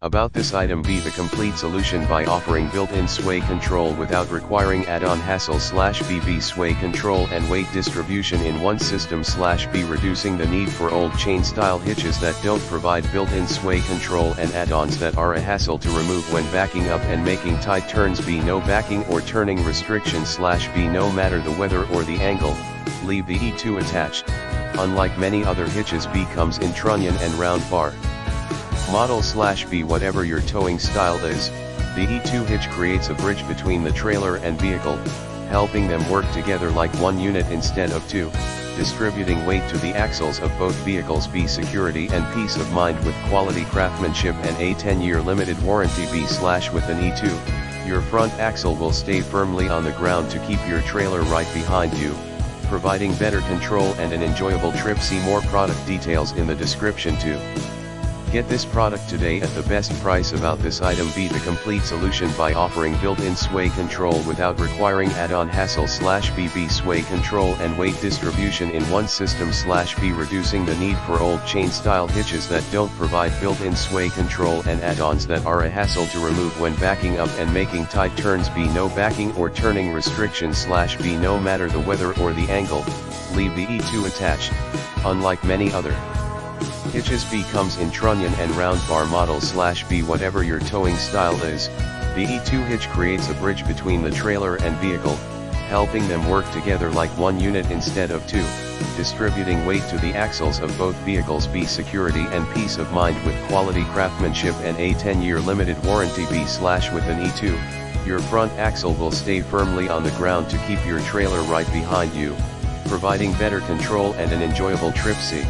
About this item: B, the complete solution by offering built-in sway control without requiring add-on hassle. B sway control and weight distribution in one system. B reducing the need for old chain-style hitches that don't provide built-in sway control and add-ons that are a hassle to remove when backing up and making tight turns. B no backing or turning restrictions. B no matter the weather or the angle, leave the E2 attached. Unlike many other hitches, B comes in trunnion and round bar model. B whatever your towing style is, the E2 hitch creates a bridge between the trailer and vehicle, helping them work together like one unit instead of two, distributing weight to the axles of both vehicles. B security and peace of mind with quality craftsmanship and a 10-year limited warranty. B with an E2, your front axle will stay firmly on the ground to keep your trailer right behind you, providing better control and an enjoyable trip. See more product details in the description too. Get this product today at the best price. About this item: B the complete solution by offering built-in sway control without requiring add-on hassle. B sway control and weight distribution in one system. B reducing the need for old chain-style hitches that don't provide built-in sway control and add-ons that are a hassle to remove when backing up and making tight turns. B no backing or turning restrictions. B no matter the weather or the angle, leave the E2 attached. Unlike many other hitches, B comes in trunnion and round bar model. B whatever your towing style is, the E2 hitch creates a bridge between the trailer and vehicle, helping them work together like one unit instead of two, distributing weight to the axles of both vehicles. B security and peace of mind with quality craftsmanship and a 10-year limited warranty. B with an E2, your front axle will stay firmly on the ground to keep your trailer right behind you, providing better control and an enjoyable trip. See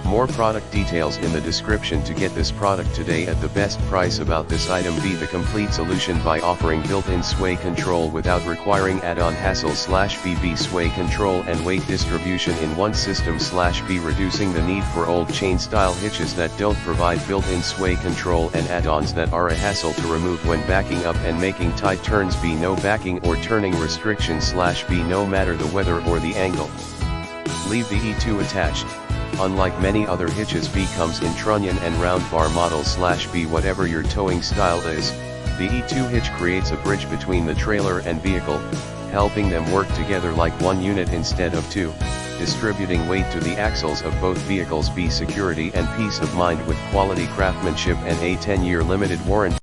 more product details in the description to get this product today at the best price. About this item: B the complete solution by offering built-in sway control without requiring add-on hassle. B sway control and weight distribution in one system. B reducing the need for old chain-style hitches that don't provide built-in sway control and add-ons that are a hassle to remove when backing up and making tight turns. B no backing or turning restrictions. B no matter the weather or the angle, leave the E2 attached. Unlike many other hitches, B comes in trunnion and round bar model. B whatever your towing style is, the E2 hitch creates a bridge between the trailer and vehicle, helping them work together like one unit instead of two, distributing weight to the axles of both vehicles. B security and peace of mind with quality craftsmanship and a 10-year limited warranty.